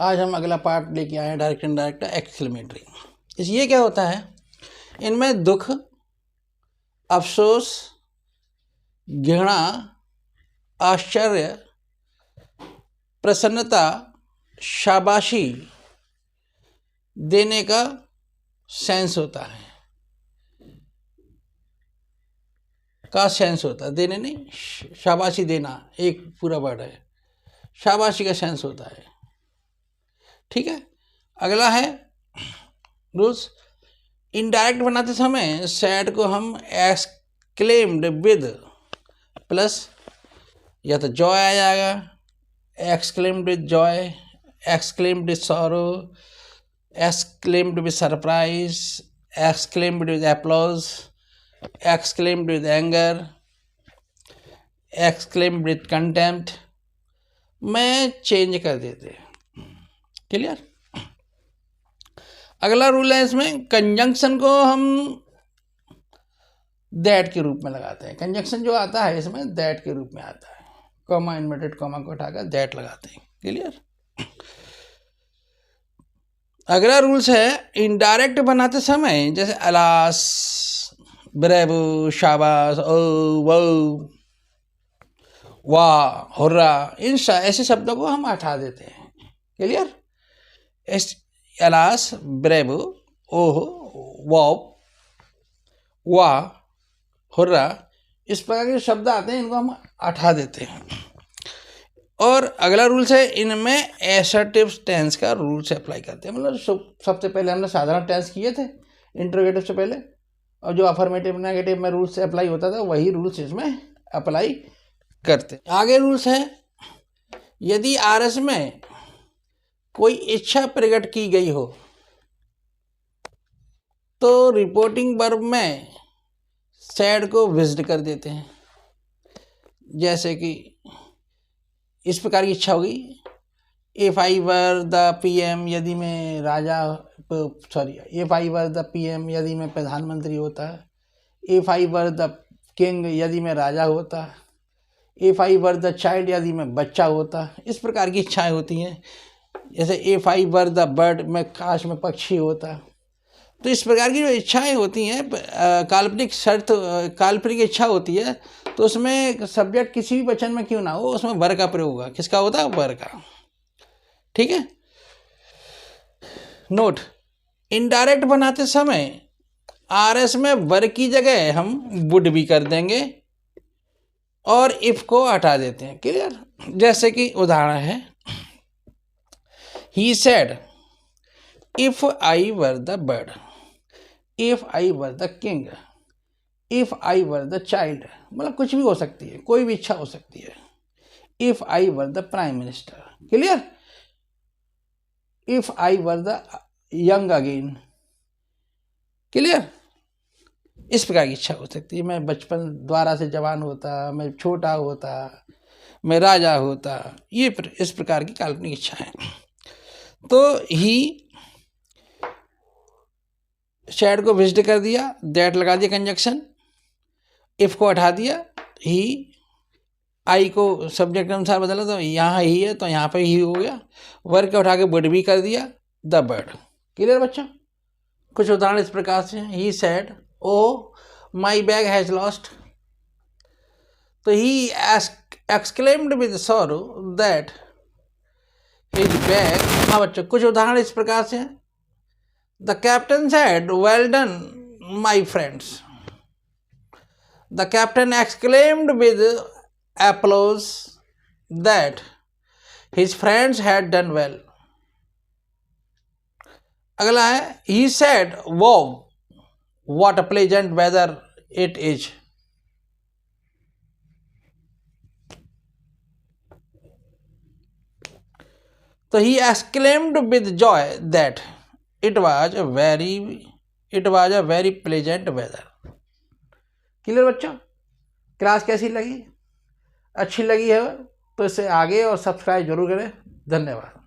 आज हम अगला पार्ट लेके आए हैं डायरेक्ट इनडायरेक्ट एक्सक्लेमेटरी। ये क्या होता है? इनमें दुख, अफसोस, घृणा, आश्चर्य, प्रसन्नता, शाबाशी देने का सेंस होता है। देने नहीं, शाबाशी देना एक पूरा वर्ड है, शाबाशी का सेंस होता है। ठीक है। अगला है रूल्स। इनडायरेक्ट बनाते समय सैड को हम एक्सक्लेम्ड विद प्लस या तो जॉय आ जाएगा, exclaimed with Joy, exclaimed with sorrow, exclaimed with surprise, exclaimed with applause, exclaimed with anger, exclaimed with contempt में चेंज कर देते। क्लियर? अगला रूल है इसमें, कंजंक्शन को हम दैट के रूप में लगाते हैं। कंजंक्शन जो आता है इसमें दैट के रूप में आता है, कॉमा इन्वर्टेड कॉमा को उठाकर दैट लगाते हैं। क्लियर? अगला रूल्स है, इनडायरेक्ट बनाते समय जैसे अलास, ब्रेवो, शाबाश, ओ, वो, वाह, हुर्रा, इन ऐसे शब्दों को हम हटा देते हैं। क्लियर? अलास, ब्रेवो, ओह, वाह, वाह, हुर्रा, इस प्रकार के शब्द आते हैं, इनको हम हटा देते हैं। और अगला रूल्स है, इनमें एसर्टिव टेंस का रूल्स अप्लाई करते हैं। मतलब सबसे पहले हमने साधारण टेंस किए थे इंटरोगेटिव से पहले, और जो अफर्मेटिव नेगेटिव में रूल्स से अप्लाई होता था वही रूल्स इसमें अप्लाई करते। आगे रूल्स है, यदि आरएस में कोई इच्छा प्रकट की गई हो तो रिपोर्टिंग वर्ब में सैड को विजिट कर देते हैं। जैसे कि इस प्रकार की इच्छा होगी, if I were the PM, यदि मैं if I were the PM, यदि मैं प्रधानमंत्री होता, if I were the king, यदि मैं राजा होता, if I were the child, यदि मैं बच्चा होता। इस प्रकार की इच्छाएं होती हैं। जैसे if I were the bird, मैं काश में पक्षी होता। तो इस प्रकार की जो इच्छाएं होती हैं, काल्पनिक इच्छा होती है, तो उसमें सब्जेक्ट किसी भी वचन में क्यों ना हो, उसमें वर का प्रयोग होगा। किसका होता है? वर का। ठीक है। नोट, इनडायरेक्ट बनाते समय आरएस में वर की जगह हम वुड भी कर देंगे और इफ को हटा देते हैं। क्लियर? जैसे कि उदाहरण है, he said if I were the bird, if I were the king, if I were the child. मतलब कुछ भी हो सकती है, कोई भी इच्छा हो सकती है। If I were the prime minister. Clear? If I were the young again. Clear? इस प्रकार की इच्छा हो सकती है। मैं बचपन द्वारा से जवान होता, मैं छोटा होता, मैं राजा होता। ये इस प्रकार की काल्पनिक इच्छा है। तो ही सैड को विजिट कर दिया, दैट लगा दिया कंजक्शन, इफ को हटा दिया, ही, आई को सब्जेक्ट के अनुसार बदला, तो यहाँ ही है तो यहाँ पे ही हो गया। वर्ग को उठा के वुड भी कर दिया, द बर्ड। क्लियर बच्चों? कुछ उदाहरण इस प्रकार से, he said oh my bag has lost, तो he exclaimed with sorrow that his bag. हाँ बच्चों, कुछ उदाहरण इस प्रकार से, the captain said well done my friends, the captain exclaimed with applause that his friends had done well. अगला है, he said wow what a pleasant weather it is. तो he exclaimed with joy that it was a very pleasant weather. Clear बच्चों? Class कैसी लगी? अच्छी लगी है तो इसे आगे और सब्सक्राइब जरूर करें। धन्यवाद।